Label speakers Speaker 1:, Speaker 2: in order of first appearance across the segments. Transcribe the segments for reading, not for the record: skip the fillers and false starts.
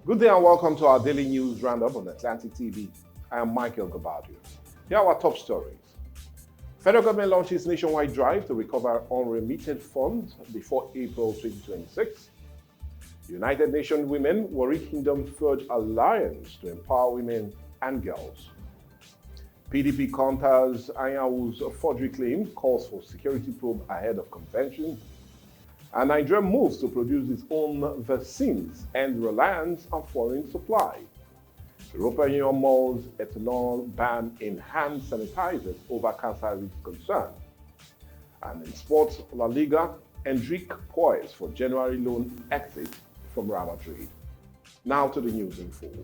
Speaker 1: Good day and welcome to our daily news roundup on Atlantic TV. I am Michael Gabadio. Here are our top stories. Federal government launches nationwide drive to recover unremitted funds before April 2026. United Nations Women Warri Kingdom forge alliance to empower women and girls. PDP counters Anyawu's forgery claim, calls for security probe ahead of convention. And Nigeria moves to produce its own vaccines and reliance on foreign supply. European Union mulls ethanol ban in hand sanitizers over cancer risk concern. And in sports, La Liga, Endrick poised for January loan exit from rubber trade. Now to the news in full.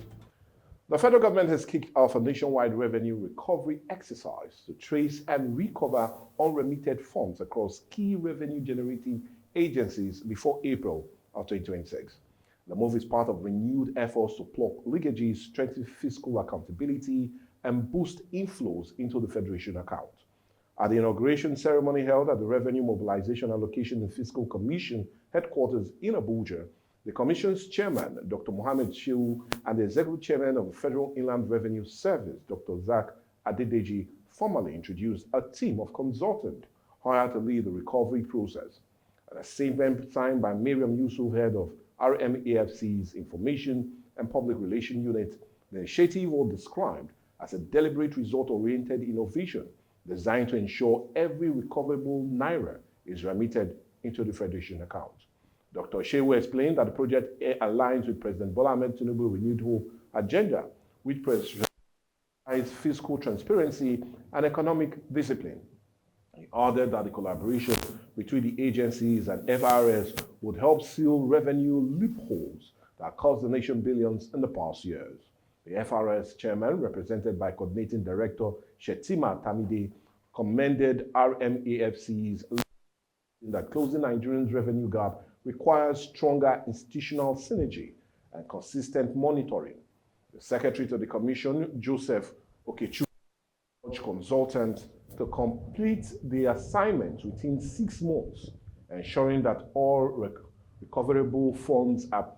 Speaker 1: The federal government has kicked off a nationwide revenue recovery exercise to trace and recover unremitted funds across key revenue-generating agencies before April of 2026. The move is part of renewed efforts to plug leakages, strengthen fiscal accountability, and boost inflows into the Federation account. At the inauguration ceremony held at the Revenue Mobilization Allocation and Fiscal Commission headquarters in Abuja, the Commission's chairman, Dr. Mohammed Shehu, and the executive chairman of the Federal Inland Revenue Service, Dr. Zach Adedeji, formally introduced a team of consultants hired to lead the recovery process. And a statement signed by Miriam Yusuf, head of RMAFC's Information and Public Relations Unit, the initiative was described as a deliberate result-oriented innovation designed to ensure every recoverable naira is remitted into the Federation account. Dr. Shehu explained that the project aligns with President Bola Ahmed Tinubu's renewed hope agenda, which prioritizes fiscal transparency and economic discipline. He added that the collaboration between the agencies and FRS would help seal revenue loopholes that cost the nation billions in the past years. The FRS chairman, represented by Coordinating Director Shetima Tamide, commended RMAFC's that closing Nigeria's revenue gap requires stronger institutional synergy and consistent monitoring. The secretary to the commission, Joseph Okechu, urged consultants to complete the assignment within 6 months, ensuring that all recoverable funds are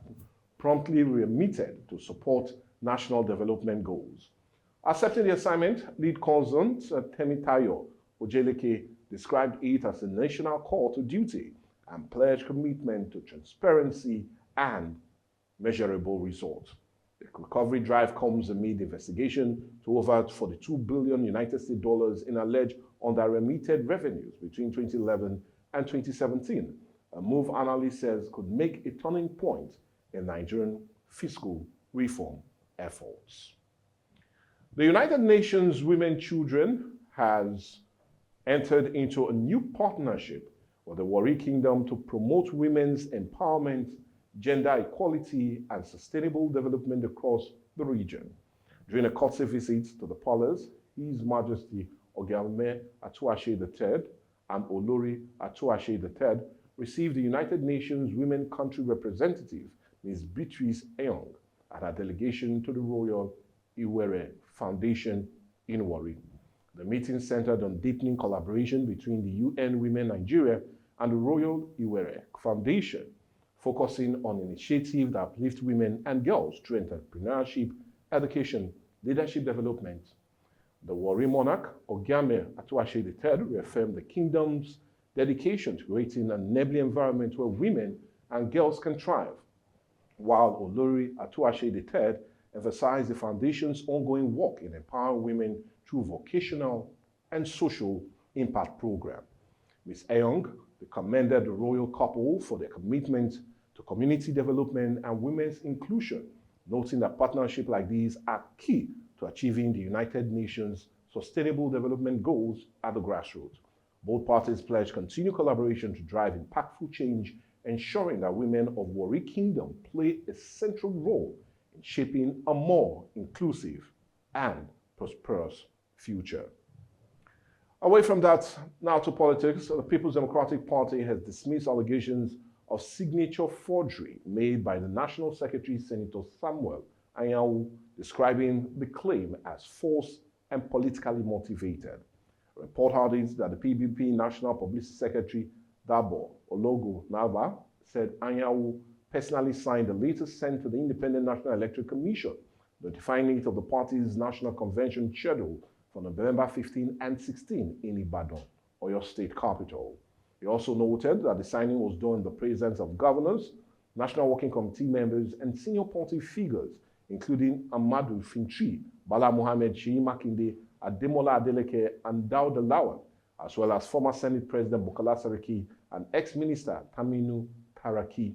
Speaker 1: promptly remitted to support national development goals. Accepting the assignment, lead consultant Temitayo Ojeleke described it as a national call to duty and pledged commitment to transparency and measurable results. The recovery drive comes amid investigation to over $42 billion United States dollars in alleged under-remitted revenues between 2011 and 2017, a move analysts says could make a turning point in Nigerian fiscal reform efforts. The United Nations Women Children has entered into a new partnership with the Warri Kingdom to promote women's empowerment, gender equality, and sustainable development across the region. During a courtesy visit to the palace, His Majesty Ogiame Atuashe III and Olori Atuashe III received the United Nations Women Country Representative, Ms. Beatrice Eyong, and her delegation to the Royal Iwere Foundation in Warri. The meeting centered on deepening collaboration between the UN Women Nigeria and the Royal Iwere Foundation, focusing on initiatives that uplift women and girls through entrepreneurship, education, leadership development. The Warri monarch, Ogiame Atuashe III, reaffirmed the kingdom's dedication to creating an enabling environment where women and girls can thrive, while Olori Atuashe III emphasized the foundation's ongoing work in empowering women through vocational and social impact programs. Ms. Eyong commended the royal couple for their commitment to community development and women's inclusion, noting that partnerships like these are key to achieving the United Nations Sustainable Development Goals at the grassroots. Both parties pledged continued collaboration to drive impactful change, ensuring that women of Warri Kingdom play a central role in shaping a more inclusive and prosperous future. Away from that, now to politics. The People's Democratic Party has dismissed allegations of signature forgery made by the National Secretary, Senator Samuel Anyanwu, describing the claim as false and politically motivated. A report argues that the PBP National Publicity Secretary, Dabo Ologo Nava, said Anyanwu personally signed the latest sent to the Independent National Electoral Commission, notifying it of the party's national convention scheduled for November 15 and 16 in Ibadan, Oyo State capital. He also noted that the signing was done in the presence of governors, National Working Committee members, and senior party figures, including Amadou Fintri, Bala Mohammed, Sheyi Makinde, Ademola Adeleke, and Daouda Lawal, as well as former Senate President Bukola Saraki and ex-minister Taminu Taraki.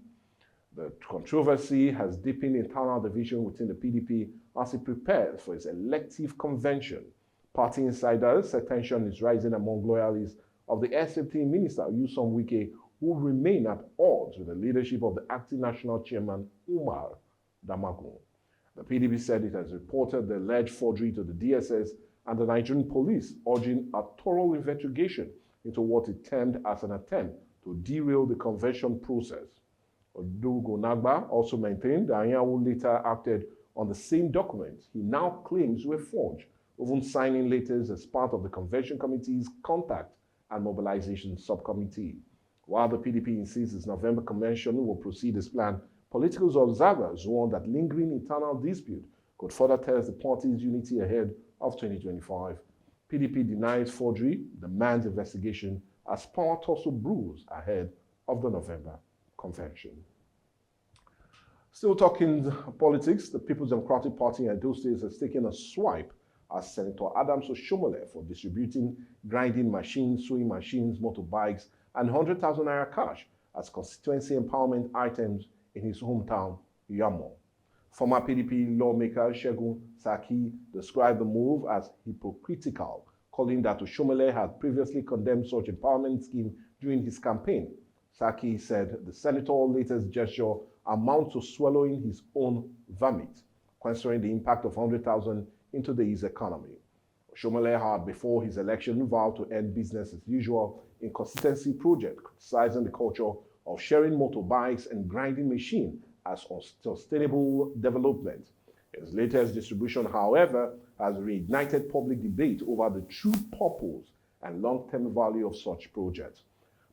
Speaker 1: The controversy has deepened internal division within the PDP as it prepares for its elective convention. Party insiders say tension is rising among loyalists of the SFT minister, Nyesom Wike, who remain at odds with the leadership of the acting national chairman, Umar Damagum. The PDP said it has reported the alleged forgery to the DSS and the Nigerian police, urging a thorough investigation into what it termed as an attempt to derail the convention process. Odugonagba also maintained that Anyanwu later acted on the same documents he now claims were forged, even signing letters as part of the convention committee's contact and mobilization subcommittee. While the PDP insists its November convention will proceed as planned, political observers warn that lingering internal dispute could further test the party's unity ahead of 2025. PDP denies forgery, demands investigation as power tussle brews ahead of the November convention. Still talking politics, the People's Democratic Party in Edo State has taken a swipe at Senator Adams Oshomole for distributing grinding machines, sewing machines, motorbikes, and 100,000 naira cash as constituency empowerment items in his hometown, Yamo. Former PDP lawmaker Segun Saki described the move as hypocritical, calling that Oshomole had previously condemned such empowerment scheme during his campaign. Saki said the senator's latest gesture amounts to swallowing his own vomit, considering the impact of 100,000 in today's economy. Oshomole had, before his election, vowed to end business as usual in consistency project, criticizing the culture of sharing motorbikes and grinding machine as sustainable development. His latest distribution, however, has reignited public debate over the true purpose and long-term value of such projects.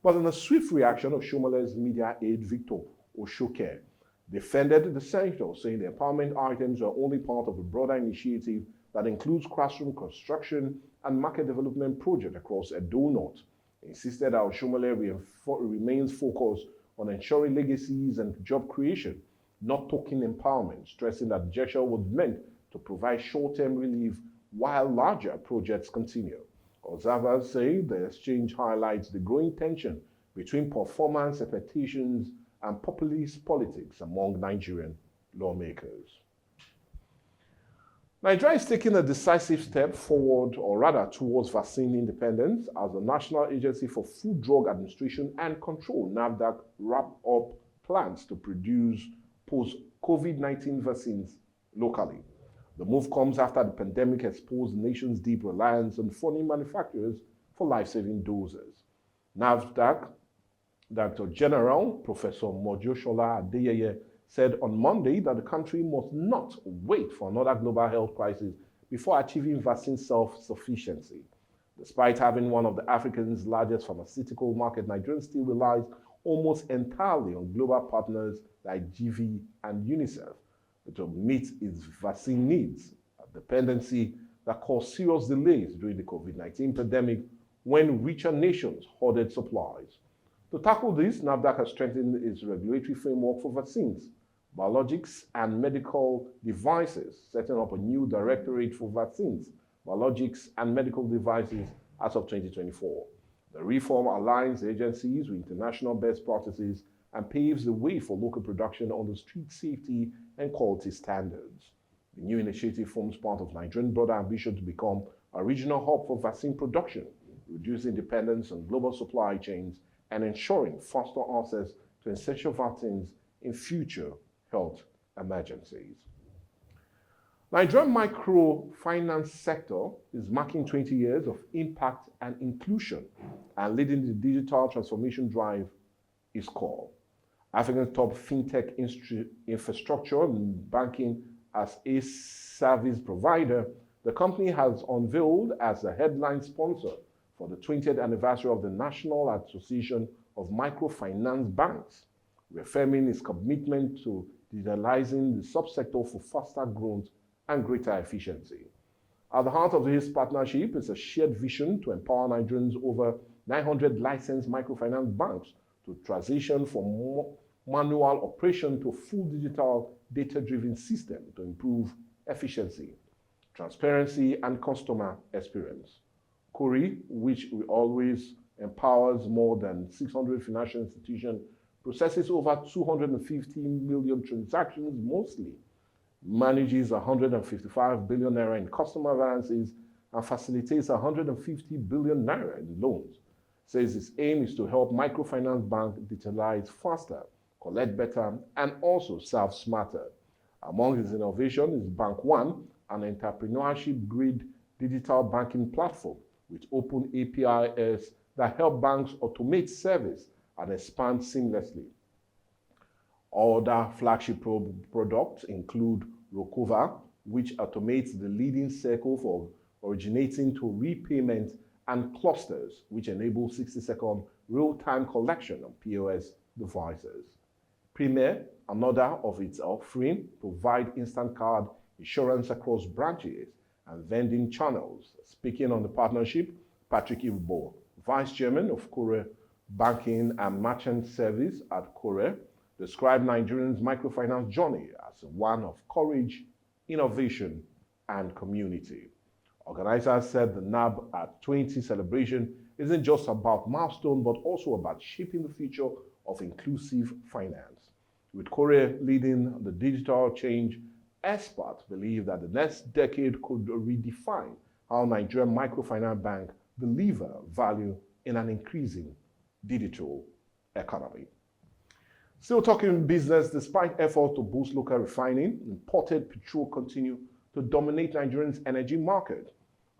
Speaker 1: But in a swift reaction, Oshomole's media aide, Victor Oshoke, defended the senator, saying the empowerment items are only part of a broader initiative that includes classroom construction and market development projects across Edo North. He insisted that Oshomole remains focused on ensuring legacies and job creation, not token empowerment, stressing that the gesture was meant to provide short-term relief while larger projects continue. Observers say the exchange highlights the growing tension between performance expectations and populist politics among Nigerian lawmakers. Nigeria is taking a decisive step forward, or rather towards vaccine independence, as the National Agency for Food, Drug Administration and Control, NAFDAC, wrapped up plans to produce post-COVID-19 vaccines locally. The move comes after the pandemic exposed the nation's deep reliance on foreign manufacturers for life-saving doses. NAFDAC Director General Professor Mojoshola Adeyeye said on Monday that the country must not wait for another global health crisis before achieving vaccine self-sufficiency. Despite having one of Africa's largest pharmaceutical markets, Nigeria still relies almost entirely on global partners like GV and UNICEF to meet its vaccine needs, a dependency that caused serious delays during the COVID-19 pandemic when richer nations hoarded supplies. To tackle this, NAFDAC has strengthened its regulatory framework for vaccines, biologics, and medical devices, setting up a new directorate for vaccines, biologics, and medical devices as of 2024. The reform aligns the agencies with international best practices and paves the way for local production under strict safety and quality standards. The new initiative forms part of Nigeria's broader ambition to become a regional hub for vaccine production, reducing dependence on global supply chains and ensuring faster access to essential vaccines in future health emergencies. Nigerian microfinance sector is marking 20 years of impact and inclusion, and leading the digital transformation drive is core. Africa's top fintech infrastructure and banking as a service provider, the company has unveiled as a headline sponsor for the 20th anniversary of the National Association of Microfinance Banks. reaffirming its commitment to digitalizing the subsector for faster growth and greater efficiency. At the heart of this partnership is a shared vision to empower Nigerians over 900 licensed microfinance banks to transition from manual operation to a full digital data-driven system to improve efficiency, transparency, and customer experience. Kori, which we always empowers more than 600 financial institutions, processes over 250 million transactions monthly, manages 155 billion naira in customer balances, and facilitates 150 billion naira in loans. Says its aim is to help microfinance banks digitalize faster, collect better, and also serve smarter. Among his innovations is Bank One, an entrepreneurship-grade digital banking platform with open APIs that help banks automate service and expand seamlessly. Other flagship products include Rokova, which automates the leading cycle for originating to repayment, and Clusters, which enable 60-second real-time collection on POS devices. Premier, another of its offering, provide instant card insurance across branches and vending channels. Speaking on the partnership, Patrick Iwbo, Vice Chairman of Kore Banking and Merchant Service at Kore, described Nigerians' microfinance journey as one of courage, innovation, and community. Organizers said the NAB at 20 celebration isn't just about milestone, but also about shaping the future of inclusive finance. With Kore leading the digital change, experts believe that the next decade could redefine how Nigerian microfinance bank deliver value in an increasing digital economy. Still talking business, despite efforts to boost local refining, imported petrol continue to dominate Nigeria's energy market.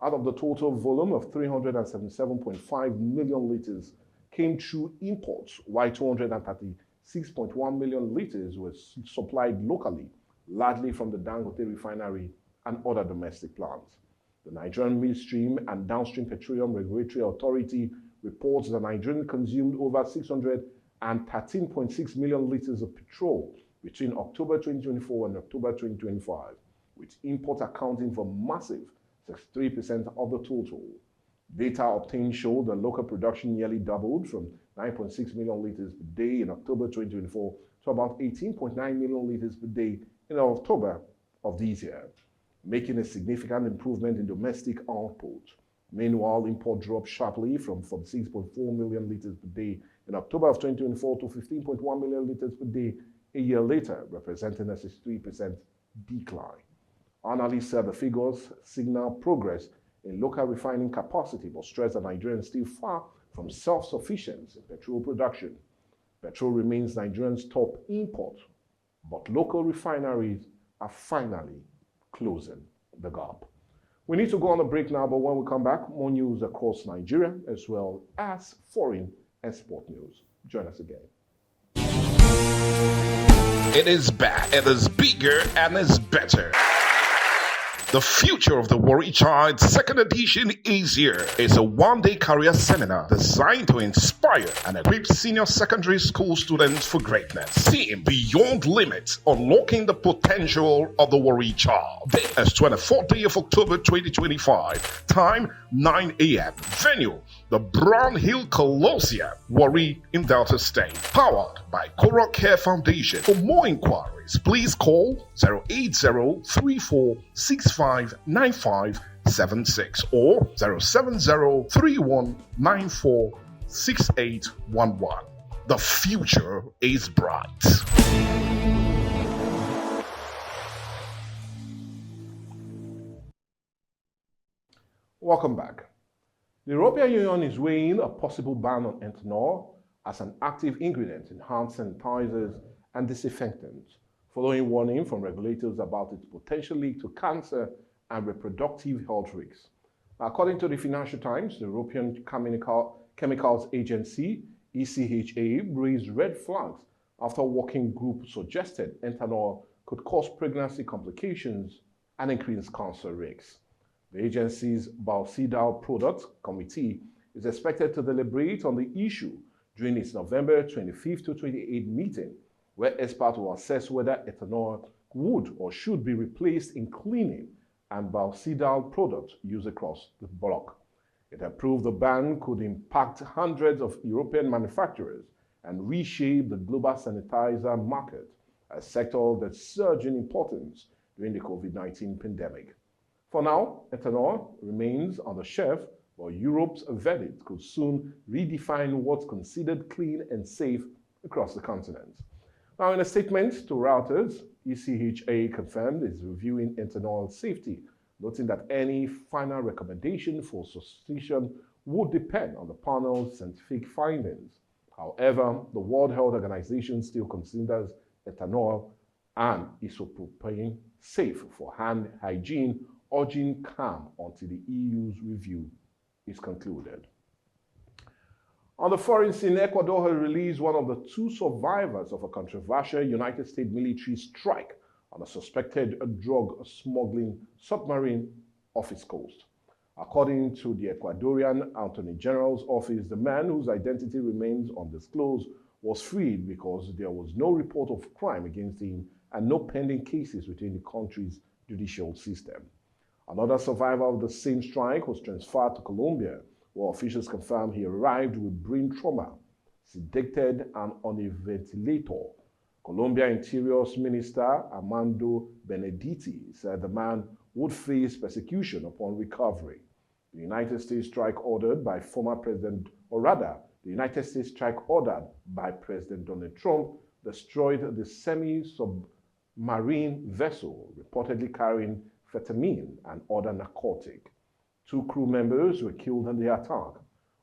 Speaker 1: Out of the total volume of 377.5 million liters came through imports, while 236.1 million liters were supplied locally, largely from the Dangote refinery and other domestic plants. The Nigerian Midstream and Downstream Petroleum Regulatory Authority reports that Nigeria consumed over 613.6 million liters of petrol between October 2024 and October 2025, with imports accounting for massive 63% of the total. Data obtained show that local production nearly doubled from 9.6 million liters per day in October 2024 to about 18.9 million liters per day in October of this year, making a significant improvement in domestic output. Meanwhile, import dropped sharply from 46.4 million liters per day in October of 2024 to 15.1 million liters per day a year later, representing a 63% decline. Analysts said the figures signal progress in local refining capacity, but stress that Nigeria is still far from self-sufficiency in petrol production. Petrol remains Nigeria's top import, but local refineries are finally closing the gap. We need to go on a break now, but when we come back, more news across Nigeria as well as foreign export news. Join us again.
Speaker 2: It is back, it is bigger, and it's better. The Future of the Warri Child second edition is here. It's a one-day career seminar designed to inspire and equip senior secondary school students for greatness. Theme: Beyond Limits, Unlocking the Potential of the Warri Child. Date is 24th day of October 2025. Time 9 a.m. Venue: the Brown Hill Colosseum, Warri in Delta State. Powered by Coral Care Foundation. For more inquiries, please call 08034659576 or 07031946811. The future is bright.
Speaker 1: Welcome back. The European Union is weighing a possible ban on ethanol as an active ingredient in hand sanitizers and disinfectants, following warning from regulators about its potential link to cancer and reproductive health risks. According to the Financial Times, the European Chemicals Agency, ECHA, raised red flags after a working group suggested ethanol could cause pregnancy complications and increase cancer risks. The agency's Biocidal Products Committee is expected to deliberate on the issue during its November 25th to 28th meeting, where experts will assess whether ethanol would or should be replaced in cleaning and biocidal products used across the bloc. It approved the ban could impact hundreds of European manufacturers and reshape the global sanitizer market, a sector that surged in importance during the COVID-19 pandemic. For now, ethanol remains on the shelf, but Europe's verdict could soon redefine what's considered clean and safe across the continent. Now, in a statement to Reuters, ECHA confirmed it's reviewing ethanol safety, noting that any final recommendation for substitution would depend on the panel's scientific findings. However, the World Health Organization still considers ethanol and isopropane safe for hand hygiene, urging calm until the EU's review is concluded. On the foreign scene, Ecuador has released one of the two survivors of a controversial United States military strike on a suspected drug smuggling submarine off its coast. According to the Ecuadorian Attorney General's office, the man, whose identity remains undisclosed, was freed because there was no report of crime against him and no pending cases within the country's judicial system. Another survivor of the same strike was transferred to Colombia, where officials confirmed he arrived with brain trauma, sedated and on a ventilator. Colombia Interior Minister Armando Benedetti said the man would face persecution upon recovery. The United States strike ordered by former President, or rather, the United States strike ordered by President Donald Trump destroyed the semi-submarine vessel reportedly carrying fentanyl and other narcotics. 2 crew members were killed in the attack,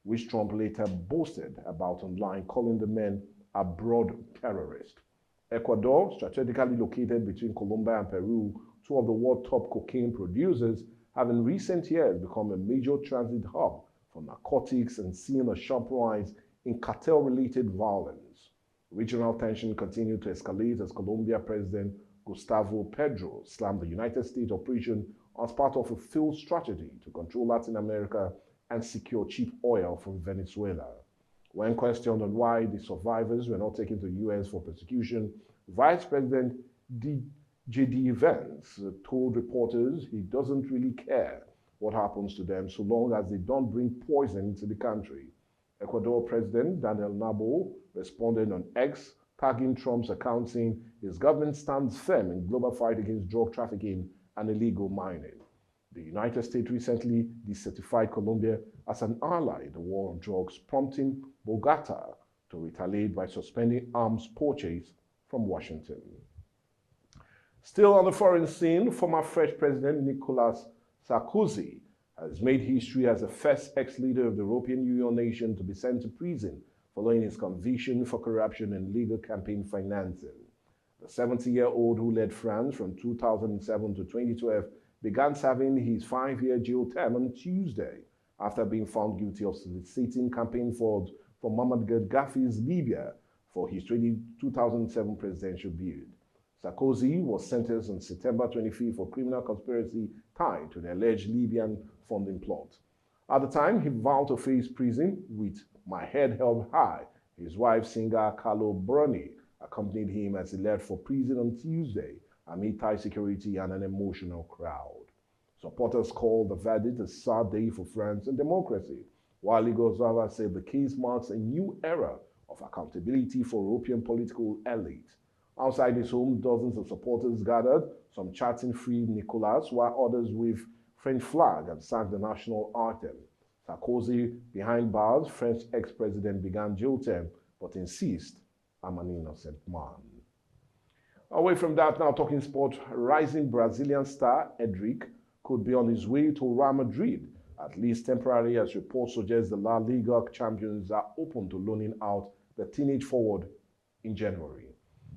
Speaker 1: which Trump later boasted about online, calling the men abroad terrorists. Ecuador, strategically located between Colombia and Peru, 2 of the world's top cocaine producers, have in recent years become a major transit hub for narcotics and seen a sharp rise in cartel-related violence. Regional tension continued to escalate as Colombia President Gustavo Petro slammed the United States operation as part of a failed strategy to control Latin America and secure cheap oil from Venezuela. When questioned on why the survivors were not taken to the U.S. for prosecution, Vice President J.D. Vance told reporters he doesn't really care what happens to them so long as they don't bring poison into the country. Ecuador President Daniel Noboa responded on X, tagging Trump's account saying his government stands firm in global fight against drug trafficking and illegal mining. The United States recently decertified Colombia as an ally in the war on drugs, prompting Bogota to retaliate by suspending arms purchase from Washington. Still on the foreign scene, former French President Nicolas Sarkozy has made history as the first ex-leader of the European Union nation to be sent to prison following his conviction for corruption and illegal campaign financing. The 70-year-old who led France from 2007 to 2012 began serving his 5-year jail term on Tuesday after being found guilty of soliciting campaign funds from Muammar Gaddafi's Libya for his 2007 presidential bid. Sarkozy was sentenced on September 25 for criminal conspiracy tied to the alleged Libyan funding plot. At the time, he vowed to face prison with my head held high. His wife, singer Carlo Bruni, accompanied him as he left for prison on Tuesday amid tight security and an emotional crowd. Supporters called the verdict a sad day for France and democracy, while legal observers said the case marks a new era of accountability for European political elite. Outside his home, dozens of supporters gathered, some chanting "Free Nicolas," while others waved French flag and sang the national anthem. Sarkozy, behind bars, French ex-president began jail term, but insists I'm an innocent man. Away from that, now talking sport, rising Brazilian star Endrick could be on his way to Real Madrid, at least temporarily, as reports suggest the La Liga champions are open to loaning out the teenage forward in January.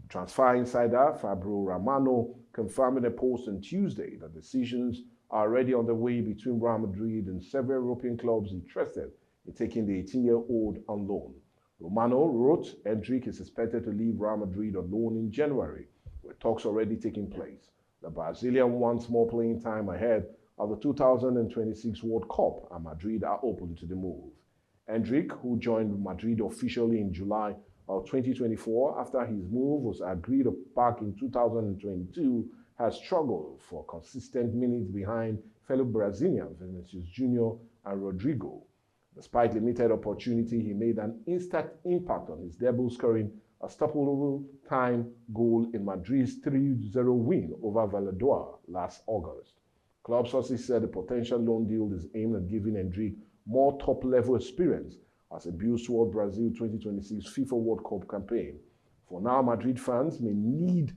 Speaker 1: Transfer insider Fabio Romano confirmed in a post on Tuesday that decisions are already underway between Real Madrid and several European clubs interested in taking the 18-year-old on loan. Romano wrote Endrick is expected to leave Real Madrid on loan in January, with talks already taking place. The Brazilian wants more playing time ahead of the 2026 World Cup, and Madrid are open to the move. Endrick, who joined Madrid officially in July of 2024 after his move was agreed back in 2022, has struggled for consistent minutes behind fellow Brazilians Vinicius Junior and Rodrigo. Despite limited opportunity, he made an instant impact on his debut, scoring a stoppable time goal in Madrid's 3-0 win over Valladolid last August. Club sources said the potential loan deal is aimed at giving Endrick more top-level experience as it builds toward Brazil 2026 FIFA World Cup campaign. For now, Madrid fans may need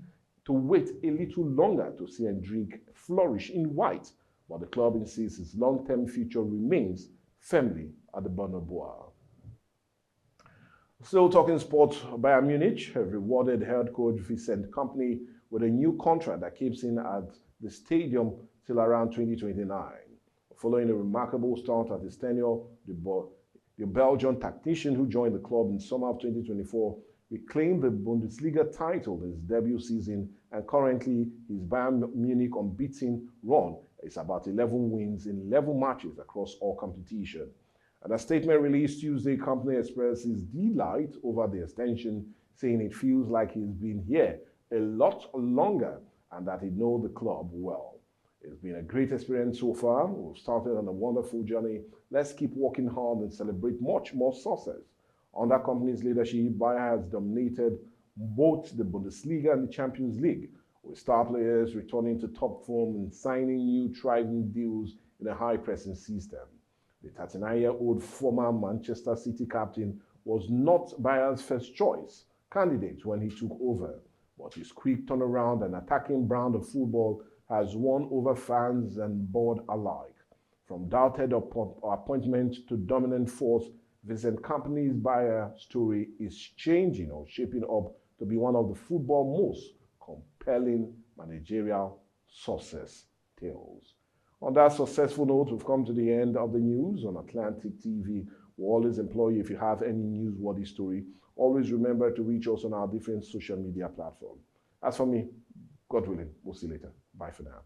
Speaker 1: to wait a little longer to see Endrick flourish in white, but the club insists his long-term future remains firmly at the Bernabeu. Still talking sports, Bayern Munich have rewarded head coach Vincent Kompany with a new contract that keeps him at the stadium till around 2029. Following a remarkable start at his tenure, the Belgian tactician who joined the club in summer of 2024 reclaimed the Bundesliga title in his debut season, and currently his Bayern Munich unbeaten run is about 11 wins in 11 matches across all competition. In a statement released Tuesday, Kompany expressed his delight over the extension, saying it feels like he's been here a lot longer and that he knows the club well. It's been a great experience so far. We've started on a wonderful journey. Let's keep working hard and celebrate much more success. Under Kompany's leadership, Bayern has dominated both the Bundesliga and the Champions League, with star players returning to top form and signing new thriving deals in a high-pressing system. The 39-year-old former Manchester City captain was not Bayern's first choice candidate when he took over, but his quick turnaround and attacking brand of football has won over fans and board alike. From doubted appointment to dominant force, Vincent Kompany's Bayern story is changing or shaping up to be one of the football's most compelling managerial success tales. On that successful note, we've come to the end of the news on Atlantic TV. We always implore you, if you have any newsworthy story, always remember to reach us on our different social media platforms. As for me, God willing, we'll see you later. Bye for now.